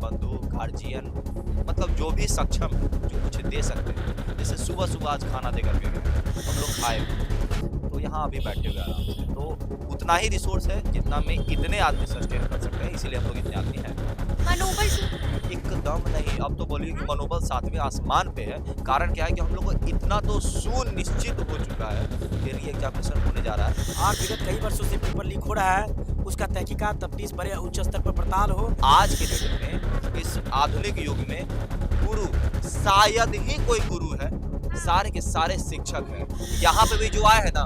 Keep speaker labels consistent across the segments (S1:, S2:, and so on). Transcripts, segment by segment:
S1: बंधु, गार्जियन, मतलब जो भी सक्षम है, जो कुछ दे सकते हैं, जैसे सुबह-सुबह आज खाना देकर के गए, हम लोग खाए भी। तो यहाँ अभी बैठे हुए आराम से, तो उतना ही रिसोर्स है जितना में इतने आदमी सस्टेन कर सकते हैं, इसीलिए हम लोग इतने आदमी हैं।
S2: मनोबल टूट रहा है।
S1: एकदम नहीं, अब तो बोलिए कि मनोबल 7वें आसमान पे है। कारण क्या है कि हम लोग को इतना तो सुनिश्चित हो चुका है कि री एग्जामिनेशन होने जा रहा है।
S3: और विगत कई वर्षों से पेपर लीक हो रहा है, उसका तहकीकात तफ्तीश बड़े उच्च स्तर पर पड़ताल हो।
S1: आज के डेट में, इस आधुनिक युग में गुरु शायद ही कोई गुरु है, सारे के सारे शिक्षक हैं। यहाँ पे भी जो आए हैं ना,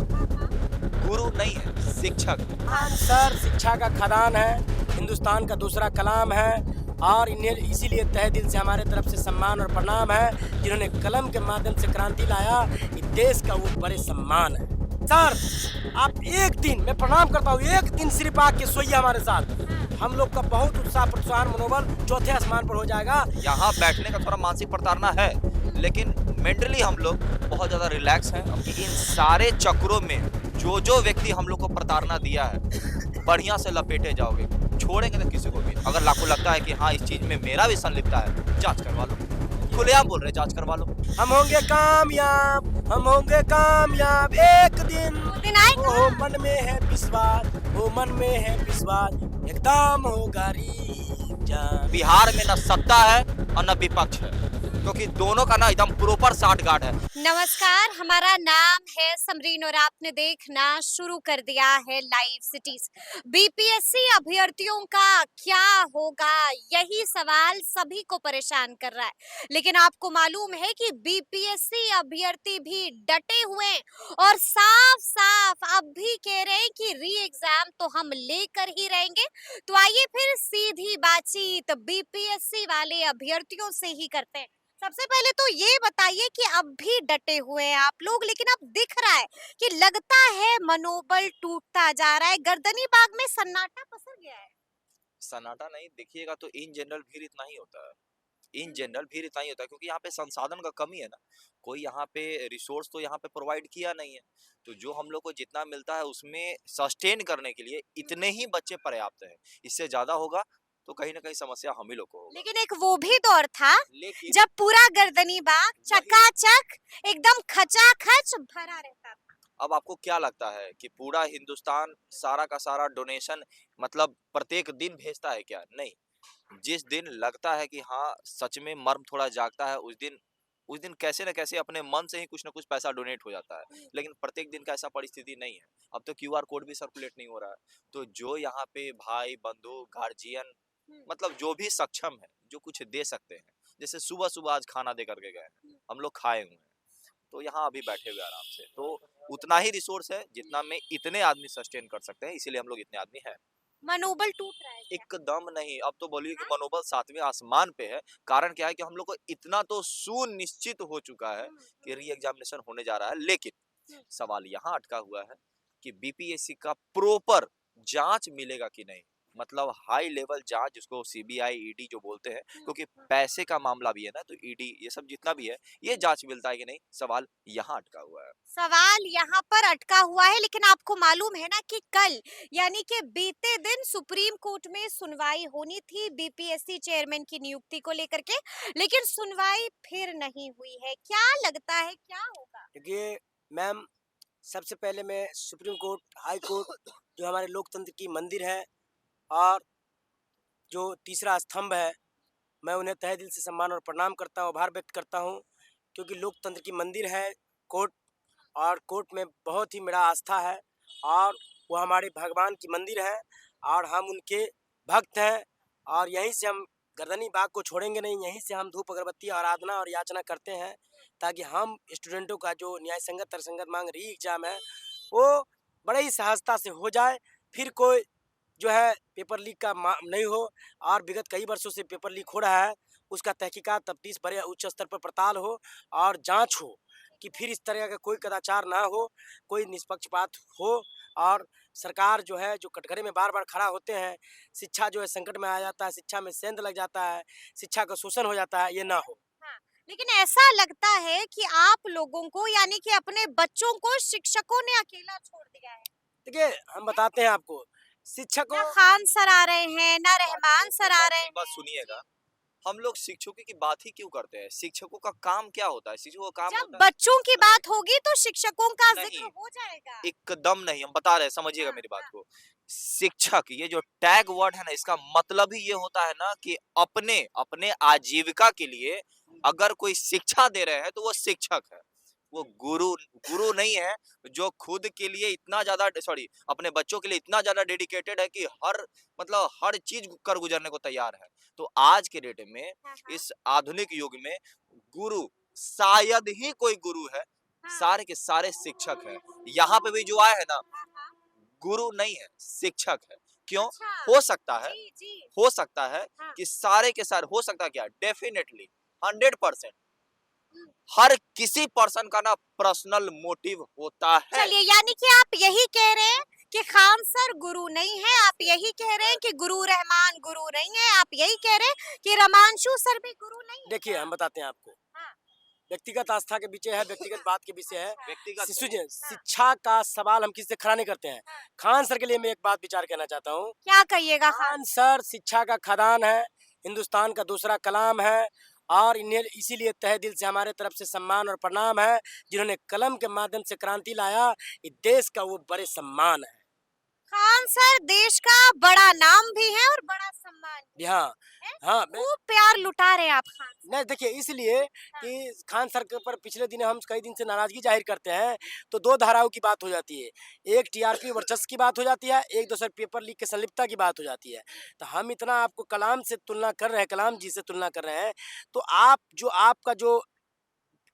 S1: गुरु नहीं है, शिक्षक।
S3: सर शिक्षा का खदान है, हिंदुस्तान का दूसरा कलाम है और इन्हें इसीलिए तहे दिल से हमारे तरफ से सम्मान और प्रणाम है, जिन्होंने कलम के माध्यम से क्रांति लाया। इस देश का वो बड़े सम्मान है। सर आप एक दिन, मैं प्रणाम करता हूँ, एक दिन सिर्फ आके सोइए हमारे साथ, हम लोग का बहुत उत्साह प्रोत्साहन मनोबल चौथे आसमान पर हो जाएगा।
S1: यहाँ बैठने का थोड़ा मानसिक प्रताड़ना है, लेकिन मेंटली हम लोग बहुत ज्यादा रिलैक्स हैं। अब इन सारे चक्रों में जो व्यक्ति हम लोग को प्रताड़ना दिया है, बढ़िया से लपेटे जाओगे, छोड़ेंगे ना किसी को भी। अगर आपको लगता है कि हाँ इस चीज में मेरा भी संलिप्तता है, जांच करवा लो, खुलेआम बोल रहे हैं, जांच करवा लो।
S3: हम होंगे कामयाब, हम होंगे कामयाब एक दिन।
S2: दिन आएगा।
S3: वो मन में है विश्वास, वो मन में है विश्वास, एकदम होगा रीजान।
S1: बिहार में न सत्ता है और न विपक्ष है, क्योंकि दोनों का ना एकदम प्रॉपर साठ गांठ है।
S2: नमस्कार, हमारा नाम है समरीन और आपने देखना शुरू कर दिया है लाइव सिटीज। बीपीएससी अभ्यर्थियों का क्या होगा, यही सवाल सभी को परेशान कर रहा है। लेकिन आपको मालूम है कि बीपीएससी अभ्यर्थी भी डटे हुए हैं और साफ साफ अब भी कह रहे हैं कि री एग्जाम तो हम लेकर ही रहेंगे। तो आइए फिर सीधी बातचीत बीपीएससी वाले अभ्यर्थियों से ही करते हैं। सबसे पहले तो ये बताइए कि अब भी डटे हुए हैं आप लोग, लेकिन अब दिख रहा है कि लगता है मनोबल टूटता जा रहा है। गर्दनी बाग में सन्नाटा पसर गया है।
S1: सन्नाटा नहीं दिखिएगा तो इन जनरल भीड़ इतना ही होता है। इन जनरल भीड़ इतना ही होता है क्योंकि यहाँ पे संसाधन का कमी है ना, कोई यहाँ पे रिसोर्स तो यहाँ पे प्रोवाइड किया नहीं है। तो जो हम लोग को जितना मिलता है उसमें सस्टेन करने के लिए इतने ही बच्चे पर्याप्त हैं। इससे ज्यादा होगा तो कहीं ना कहीं समस्या हम ही लोग को होगा।
S2: लेकिन एक वो भी दौर था
S1: लेकिन
S2: जब पूरा गर्दनी बाग चकाचक एकदम खचाखच भरा रहता था।
S1: अब आपको क्या लगता है कि पूरा हिंदुस्तान सारा का सारा डोनेशन मतलब प्रत्येक दिन भेजता है क्या? नहीं। जिस दिन लगता है कि हाँ सच में मर्म थोड़ा जागता है, उस दिन कैसे न कैसे अपने मन से ही कुछ ना कुछ पैसा डोनेट हो जाता है। लेकिन प्रत्येक दिन का ऐसा परिस्थिति नहीं है। अब तो क्यूआर कोड भी सर्कुलेट नहीं हो रहा है। तो जो यहाँ पे भाई बंधु गार्जियन, मतलब जो भी सक्षम है, जो कुछ दे सकते हैं, जैसे सुबह सुबह आज खाना दे करके गए हैं, हम लोग खाए हुए हैं, तो यहाँ अभी बैठे हुए आराम से, तो उतना ही रिसोर्स है जितना में इतने आदमी सस्टेन कर सकते हैं, इसीलिए हम लोग इतने आदमी हैं।
S2: मनोबल टूट रहा है क्या?
S1: एकदम नहीं, अब तो बोलिए कि मनोबल 7वें आसमान पे है। कारण क्या है कि हम लोग को इतना तो सुनिश्चित हो चुका है कि री एग्जामिनेशन होने जा रहा है। लेकिन सवाल यहाँ अटका हुआ है कि बीपीएससी का प्रॉपर जांच मिलेगा कि नहीं, मतलब हाई लेवल जांच, जिसको सीबीआई ईडी जो बोलते हैं, क्योंकि पैसे का मामला भी है ना, तो ईडी ये सब जितना भी है, ये जांच मिलता है कि नहीं, सवाल यहाँ अटका हुआ है।
S2: सवाल यहाँ पर अटका हुआ है। लेकिन आपको मालूम है ना कि कल यानी कि बीते दिन सुप्रीम कोर्ट में सुनवाई होनी थी बीपीएससी चेयरमैन की नियुक्ति को लेकर के, लेकिन सुनवाई फिर नहीं हुई है। क्या लगता है क्या होगा?
S3: देखिए मैम, सबसे पहले मैं सुप्रीम कोर्ट, हाई कोर्ट, जो हमारे लोकतंत्र की मंदिर है और जो तीसरा स्तंभ है, मैं उन्हें तहे दिल से सम्मान और प्रणाम करता हूँ, आभार व्यक्त करता हूँ, क्योंकि लोकतंत्र की मंदिर है कोर्ट। और कोर्ट में बहुत ही मेरा आस्था है और वो हमारे भगवान की मंदिर है और हम उनके भक्त हैं। और यहीं से हम गर्दनी बाग को छोड़ेंगे नहीं, यहीं से हम धूप अगरबत्ती आराधना और याचना करते हैं ताकि हम स्टूडेंटों का जो न्याय संगत तर्कसंगत मांग री एग्जाम है वो बड़े ही सहजता से हो जाए, फिर कोई जो है पेपर लीक का नहीं हो। और विगत कई वर्षों से पेपर लीक हो रहा है, उसका तहकीकात तफ्तीश बड़े उच्च स्तर पर पड़ताल हो और जांच हो कि फिर इस तरह का कोई कदाचार ना हो, कोई निष्पक्षपात हो। और सरकार जो है, जो कटघरे में बार बार खड़ा होते हैं, शिक्षा जो है संकट में आ जाता है, शिक्षा में सेंध लग जाता है, शिक्षा का शोषण हो जाता है, ये ना हो।
S2: हाँ, लेकिन ऐसा लगता है कि आप लोगों को यानी कि अपने बच्चों को शिक्षकों ने अकेला छोड़ दिया है।
S3: देखिए हम बताते हैं आपको, शिक्षकों
S2: ना खान सर आ रहे हैं, ना रहमान सर आ रहे हैं।
S1: बात सुनिएगा, हम लोग शिक्षकों की बात ही क्यों करते हैं? शिक्षकों का काम क्या होता है? शिक्षकों का काम
S2: जब
S1: होता
S2: बच्चों की
S1: है
S2: बात होगी तो शिक्षकों का
S1: नहीं,
S2: जिक्र हो जाएगा।
S1: एकदम नहीं, हम बता रहे हैं, समझिएगा
S2: हाँ,
S1: मेरी बात
S2: हाँ।
S1: को। शिक्षक ये जो टैग वर्ड है ना, इसका मतलब ही ये होता है ना कि अपने अपने आजीविका के लिए अगर कोई शिक्षा दे रहे हैं तो वो शिक्षक है। वो गुरु गुरु नहीं है जो खुद के लिए इतना ज़्यादा सॉरी अपने बच्चों के लिए इतना ज़्यादा डेडिकेटेड है कि हर चीज़ कर गुज़रने को तैयार है। तो आज के डेट में
S2: हाँ, हाँ।
S1: इस आधुनिक युग में गुरु शायद ही कोई गुरु है,
S2: हाँ।
S1: सारे के सारे शिक्षक हैं। यहाँ पे भी जो आए हैं ना,
S2: हाँ, हाँ।
S1: गुरु नहीं है, शिक्षक है। क्यों?
S2: अच्छा।
S1: हो सकता है
S2: जी, जी।
S1: हो सकता है
S2: हाँ।
S1: कि सारे के सारे हो सकता क्या? डेफिनिटली 100%
S2: हुँ।
S1: हर किसी पर्सन का ना पर्सनल मोटिव होता है।
S2: चलिए यानी कि आप यही कह रहे हैं कि खान सर गुरु नहीं है, आप यही कह रहे हैं कि गुरु रहमान गुरु नहीं है, आप यही कह रहे हैं कि रमांशु सर भी गुरु नहीं है
S3: देखिए
S2: क्या?
S3: हम बताते हैं आपको,
S2: हाँ।
S3: व्यक्तिगत आस्था के विषय है, व्यक्तिगत बात के विषय है।
S2: अच्छा।
S1: व्यक्तिगत
S3: सुनिए, शिक्षा का सवाल हम किसी से खड़ा नहीं करते हैं।
S2: हाँ।
S3: खान सर के लिए मैं एक बात विचार कहना चाहता हूँ।
S2: क्या कहिएगा खान?
S3: खान सर शिक्षा का खदान है, हिंदुस्तान का दूसरा कलाम है और इन्हें इसीलिए तहे दिल से हमारे तरफ से सम्मान और प्रणाम है, जिन्होंने कलम के माध्यम से क्रांति लाया। इस देश का वो बड़े सम्मान है।
S2: खान सर देश का बड़ा नाम भी है और बड़ा सम्मान भी
S3: जी हाँ,
S2: है।
S3: हाँ,
S2: खूब प्यार लुटा रहे हैं आप खान सर।
S3: नहीं देखिए इसलिए कि खान सर के ऊपर पिछले दिन हम कई दिन से नाराजगी जाहिर करते हैं, तो दो धाराओं की बात हो जाती है। एक टीआरपी वर्चस्व की बात हो जाती है, एक दूसरे पेपर लीक के संलिप्तता की बात हो जाती है। तो हम इतना आपको कलाम से तुलना कर रहे हैं, कलाम जी से तुलना कर रहे हैं, तो आपका जो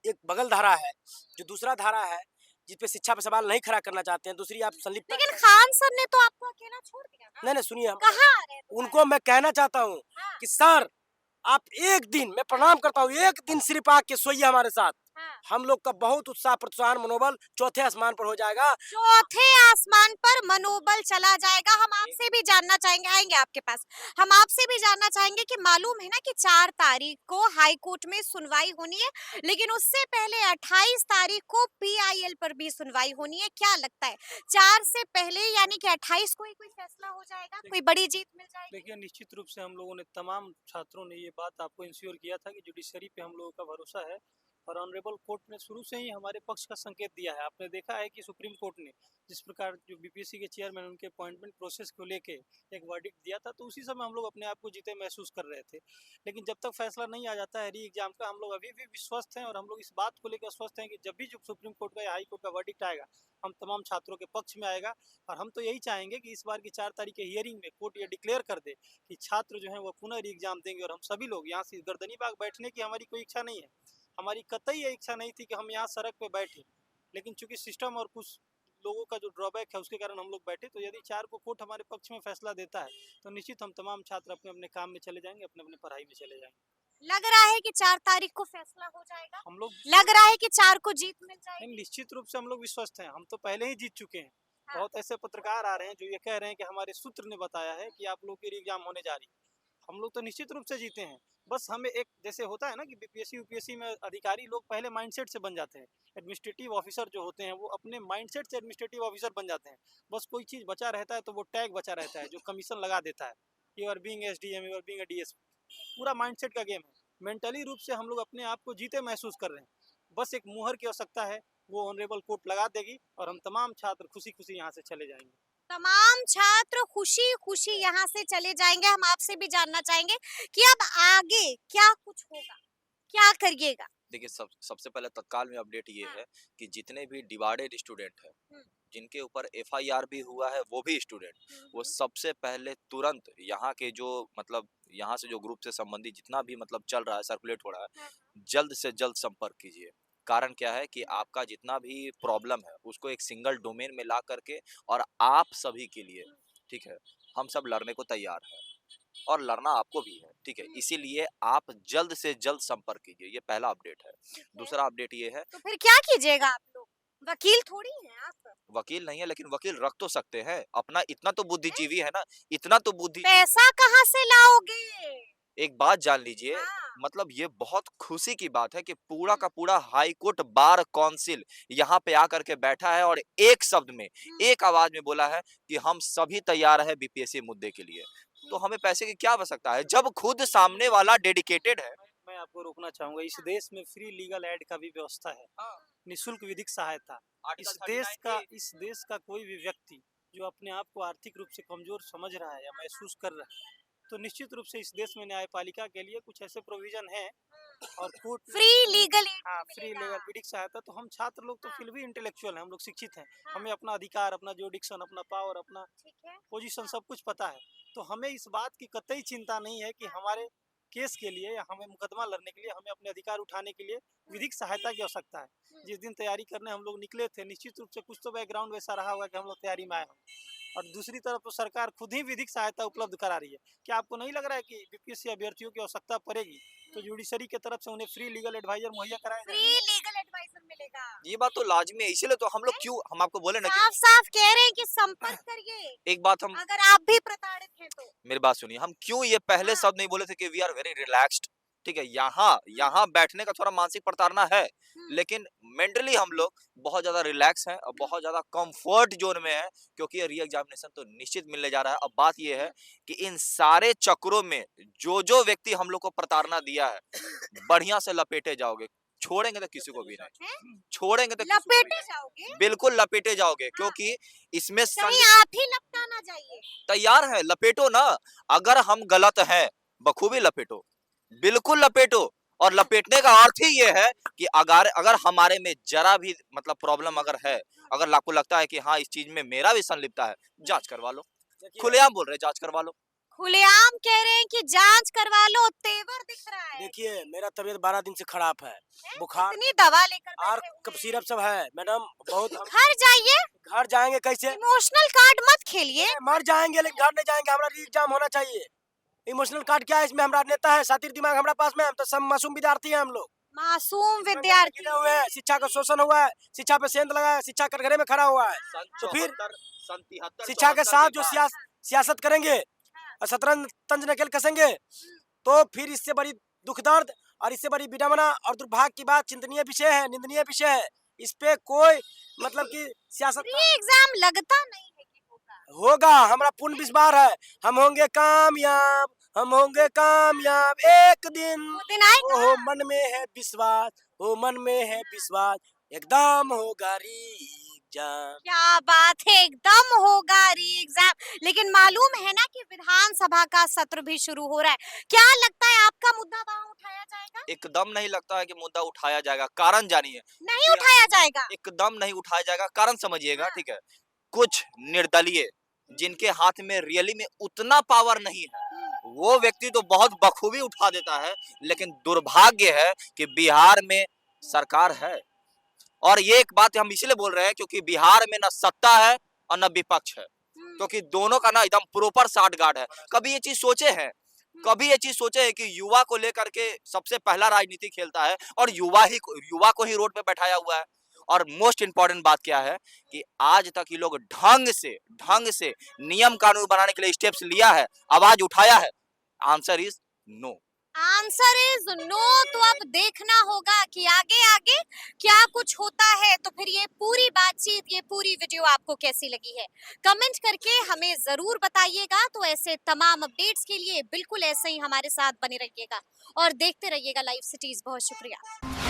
S3: एक बगल धारा है, जो दूसरा धारा है, जिस पे शिक्षा पे सवाल नहीं खड़ा करना चाहते हैं, दूसरी आप संलिप्तता
S2: लेकिन खान सर ने तो आपको अकेला छोड़ दिया ना।
S3: नहीं, नहीं सुनिए हम
S2: कहाँ आ रहे हैं दोबारा?
S3: उनको मैं कहना चाहता हूँ
S2: हाँ।
S3: कि सर आप एक दिन मैं प्रणाम करता हूँ, एक दिन सिर्फ आके सोइए हमारे साथ।
S2: हाँ।
S3: हम लोग का बहुत उत्साह प्रोत्साहन मनोबल चौथे आसमान पर हो जाएगा।
S2: चौथे आसमान पर मनोबल चला जाएगा। हम आपसे भी जानना चाहेंगे, आएंगे आपके पास। हम आपसे भी जानना चाहेंगे कि मालूम है ना कि 4 तारीख को हाई कोर्ट में सुनवाई होनी है, लेकिन उससे पहले 28 तारीख को पीआईएल पर भी सुनवाई होनी है। क्या लगता है 4 से पहले यानी कि 28 को ही कोई फैसला हो जाएगा, कोई बड़ी जीत मिल जाएगी?
S4: देखिए, निश्चित रूप से हम लोगों ने तमाम छात्रों ने ये बात आपको इंश्योर किया था कि जुडिशरी पे हम लोगों का भरोसा है और ऑनरेबल कोर्ट ने शुरू से ही हमारे पक्ष का संकेत दिया है। आपने देखा है कि सुप्रीम कोर्ट ने जिस प्रकार जो बीपीएससी के चेयरमैन उनके अपॉइंटमेंट प्रोसेस को लेके एक वर्डिक्ट दिया था, तो उसी समय हम लोग अपने आप को जीते महसूस कर रहे थे। लेकिन जब तक फैसला नहीं आ जाता है री एग्जाम का, हम लोग अभी भी विश्वस्त हैं और हम लोग इस बात को लेकर स्वस्थ हैं कि जब भी जो सुप्रीम कोर्ट का या हाई कोर्ट का वर्डिक्ट आएगा, हम तमाम छात्रों के पक्ष में आएगा। और हम तो यही चाहेंगे कि इस बार की 4 तारीख के हियरिंग में कोर्ट ये डिक्लेयर कर दे कि छात्र जो हैं वो पुनः री एग्जाम देंगे। और हम सभी लोग यहाँ से गर्दनी बाग बैठने की हमारी कोई इच्छा नहीं है, हमारी कतई ये इच्छा नहीं थी कि हम यहाँ सड़क पे बैठे, लेकिन चूंकि सिस्टम और कुछ लोगों का जो ड्रॉबैक है उसके कारण हम लोग बैठे। तो यदि 4 को कोर्ट हमारे पक्ष में फैसला देता है तो निश्चित हम तमाम छात्र अपने अपने काम में चले जाएंगे, अपने अपने पढ़ाई में चले जाएंगे।
S2: लग रहा है कि 4 तारीख को फैसला हो जाएगा?
S4: हम लोग
S2: लग रहा है कि 4 को जीत मिल जाएगी?
S4: नहीं, निश्चित रूप से हम लोग विश्वस्त हैं, हम तो पहले ही जीत चुके हैं।
S2: हाँ।
S4: बहुत ऐसे पत्रकार आ रहे हैं जो ये कह रहे हैं कि हमारे सूत्र ने बताया है कि आप लोग की एग्जाम होने जा रही है। हम लोग तो निश्चित रूप से जीते हैं, बस हमें एक जैसे होता है ना कि बीपीएससी यूपीएससी में अधिकारी लोग पहले माइंडसेट से बन जाते हैं, एडमिनिस्ट्रेटिव ऑफिसर जो होते हैं वो अपने माइंडसेट से एडमिनिस्ट्रेटिव ऑफिसर बन जाते हैं। बस कोई चीज़ बचा रहता है तो वो टैग बचा रहता है जो कमीशन लगा देता है, you are being SDM, you are being DSP. पूरा माइंडसेट का गेम है। मेंटली रूप से हम लोग अपने आप को जीते महसूस कर रहे हैं, बस एक मुहर की आवश्यकता है, वो ऑनरेबल कोर्ट लगा देगी और हम तमाम छात्र खुशी खुशी यहाँ से चले जाएंगे।
S2: तमाम छात्र खुशी-खुशी यहाँ से चले जाएंगे। हम आपसे भी जानना चाहेंगे कि अब आगे क्या कुछ होगा? क्या करिएगा?
S1: देखिए सबसे पहले तत्काल में अपडेट ये
S2: हाँ।
S1: है कि जितने भी डिवाइडेड स्टूडेंट हैं,
S2: हुँ।
S1: जिनके ऊपर एफआईआर भी हुआ है वो भी स्टूडेंट, वो सबसे पहले तुरंत यहाँ के जो मतलब यहाँ से जो ग्रुप से संबंधित जितना भी मतलब चल रहा है, सर्कुलेट हो रहा है,
S2: हाँ।
S1: जल्द से जल्द संपर्क कीजिए। कारण क्या है कि आपका जितना भी प्रॉब्लम है उसको एक सिंगल डोमेन में ला करके और आप सभी के लिए, ठीक है, हम सब लड़ने को तैयार हैं और लड़ना आपको भी है, ठीक है, इसीलिए आप जल्द से जल्द संपर्क कीजिए। ये पहला अपडेट है। दूसरा अपडेट ये है,
S2: तो फिर क्या कीजिएगा आप लोग? वकील थोड़ी हैं आप।
S1: वकील नहीं है लेकिन वकील रख तो सकते हैं अपना, इतना तो बुद्धिजीवी है ना, इतना तो बुद्धि।
S2: पैसा कहाँ से लाओगे?
S1: एक बात जान लीजिए,
S2: हाँ।
S1: मतलब ये बहुत खुशी की बात है कि पूरा का पूरा हाई कोर्ट बार काउंसिल यहाँ पे आकर के बैठा है और एक शब्द में, एक आवाज में बोला है कि हम सभी तैयार हैं बीपीएससी मुद्दे के लिए। तो हमें पैसे की क्या आवश्यकता है जब खुद सामने वाला डेडिकेटेड है।
S4: मैं आपको रोकना चाहूंगा, इस देश में फ्री लीगल एड का भी व्यवस्था है, निशुल्क विधिक सहायता। इस देश का कोई भी व्यक्ति जो अपने आप को आर्थिक रूप से कमजोर समझ रहा है या महसूस कर रहा है, तो निश्चित रूप से इस देश में न्यायपालिका के लिए कुछ ऐसे प्रोविजन है और कोर्ट
S2: फ्री लीगल एड
S4: हाँ फ्री लीगल विधिक सहायता। तो हम छात्र लोग तो फिर भी इंटेलेक्चुअल हैं, हम लोग शिक्षित हैं, हमें अपना अधिकार, अपना जुडिक्शन, अपना पावर, अपना
S2: ठीक है।
S4: पोजीशन सब कुछ पता है। तो हमें इस बात की कतई चिंता नहीं है कि हमारे केस के लिए या हमें मुकदमा लड़ने के लिए, हमें अपने अधिकार उठाने के लिए विधिक सहायता की आवश्यकता है। जिस दिन तैयारी करने हम लोग निकले थे, निश्चित रूप से कुछ तो बैकग्राउंड वैसा रहा होगा कि हम लोग तैयारी में आए हों, और दूसरी तरफ तो सरकार खुद ही विधिक सहायता उपलब्ध करा रही है। क्या आपको नहीं लग रहा है कि बीपीएससी अभ्यर्थियों की आवश्यकता पड़ेगी तो जुडिशरी की तरफ से उन्हें फ्री लीगल एडवाइजर मुहैया कराया
S2: फ्री
S4: जाएगा?
S2: लीगल एडवाइजर मिलेगा।
S1: ये बात तो लाजमी है, इसीलिए तो हम लोग क्यों, हम आपको बोले ना कि
S2: साफ साफ कह रहे हैं कि संपर्क करिए
S1: एक बात हम,
S2: अगर आप भी प्रताड़ित हैं तो।
S1: मेरी बात सुनिए, हम क्यों ये पहले
S2: हाँ।
S1: शब्द नहीं बोले थे कि वी आर वेरी रिलैक्स्ड, ठीक है, यहाँ बैठने का थोड़ा मानसिक प्रताड़ना है, लेकिन मेंटली हम लोग बहुत ज्यादा रिलैक्स हैं और बहुत ज्यादा कंफर्ट जोन में है, क्योंकि ये री एग्जामिनेशन तो निश्चित मिलने जा रहा है। अब बात ये है कि इन सारे चक्रों में जो व्यक्ति हम लोग को प्रताड़ना दिया है, बढ़िया से लपेटे जाओगे, छोड़ेंगे तो किसी को भी नहीं,
S2: हैं?
S1: छोड़ेंगे तो किसी को भी
S2: लपेटे
S1: नहीं,
S2: जाओगे?
S1: बिल्कुल लपेटे जाओगे,
S2: हाँ।
S1: क्योंकि इसमें
S2: कहीं आप ही लपटाना चाहिए।
S1: तैयार है, लपेटो ना। अगर हम गलत हैं, बखूबी लपेटो, बिल्कुल लपेटो। और लपेटने का अर्थ ही ये है कि अगर हमारे में जरा भी मतलब प्रॉब्लम अगर है, अगर आपको लगता है कि हाँ इस चीज में मेरा भी संलिप्तता है, जांच करवा लो। खुलेआम बोल रहे हैं, जांच करवा लो।
S2: खुलेआम कह रहे हैं कि जांच करवा लो, तेवर दिख रहा है।
S3: देखिए मेरा तबीयत 12 दिन से खराब है, बुखार
S2: इतनी दवा लेकर
S3: और
S2: बैठे हुए
S3: कब
S2: हैं।
S3: सिरप सब है मैडम, बहुत
S2: घर जाइए,
S3: घर जाएंगे कैसे,
S2: इमोशनल कार्ड मत खेलिए।
S3: मर जाएंगे लेकिन घर नहीं जाएंगे, हमारा री एग्जाम होना चाहिए। इमोशनल कार्ड क्या है, इसमें हमारा नेता है, सातिर दिमाग हमारा पास में, हम तो सब मासूम विद्यार्थी हैं हम लोग।
S2: मासूम विद्यार्थी
S3: गिरे हुए हैं, शिक्षा का शोषण हुआ है, शिक्षा पे सेंध लगा है, शिक्षा कटघरे में खड़ा हुआ है। तो फिर शिक्षा के साथ जो सियासत करेंगे और शतरंज तंज नकेल कसेंगे, तो फिर इससे बड़ी दुख दर्द और इससे बड़ी विडंबना और दुर्भाग्य की बात, चिंतनीय विषय है, निंदनीय विषय है। इस पे कोई मतलब कि सियासत
S2: ये एग्जाम लगता नहीं है कि होगा।
S3: होगा, हमारा पूर्ण विश्वास है, हम होंगे कामयाब, हम होंगे कामयाब एक दिन।
S2: वो दिन आएगा।
S3: हो मन में है विश्वास, हो मन में है विश्वास, एकदम होगा री एग्जाम।
S2: क्या बात है, एकदम होगा री एग्जाम। लेकिन मालूम है ना कि विधानसभा का सत्र भी शुरू हो रहा है। क्या लगता है आपका मुद्दा वहाँ उठाया जाएगा?
S1: एकदम नहीं लगता है कि मुद्दा उठाया जाएगा। कारण जानिए,
S2: नहीं उठाया जाएगा।
S1: एकदम नहीं उठाया जाएगा। कारण समझिएगा,
S2: हाँ।
S1: ठीक है, कुछ निर्दलीय जिनके हाथ में रियली में उतना पावर नहीं है, वो व्यक्ति तो बहुत बखूबी उठा देता है, लेकिन दुर्भाग्य है कि बिहार में सरकार है। और ये एक बात हम इसलिए बोल रहे हैं क्योंकि बिहार में न सत्ता है और न विपक्ष है, क्योंकि दोनों का ना एकदम प्रॉपर साठगांठ है। कभी ये चीज सोचे हैं, कभी ये चीज सोचे है कि युवा को लेकर के सबसे पहला राजनीति खेलता है और युवा को ही रोड पे बैठाया हुआ है। और मोस्ट इंपॉर्टेंट बात क्या है कि आज तक ये लोग ढंग से नियम कानून बनाने के लिए स्टेप्स लिया है, आवाज उठाया है? Answer is no.
S2: Answer is no. तो अब देखना होगा कि आगे आगे क्या कुछ होता है। तो फिर ये पूरी बातचीत, ये पूरी वीडियो आपको कैसी लगी है, कमेंट करके हमें जरूर बताइएगा। तो ऐसे तमाम अपडेट्स के लिए बिल्कुल ऐसे ही हमारे साथ बने रहिएगा और देखते रहिएगा लाइव सिटीज। बहुत शुक्रिया।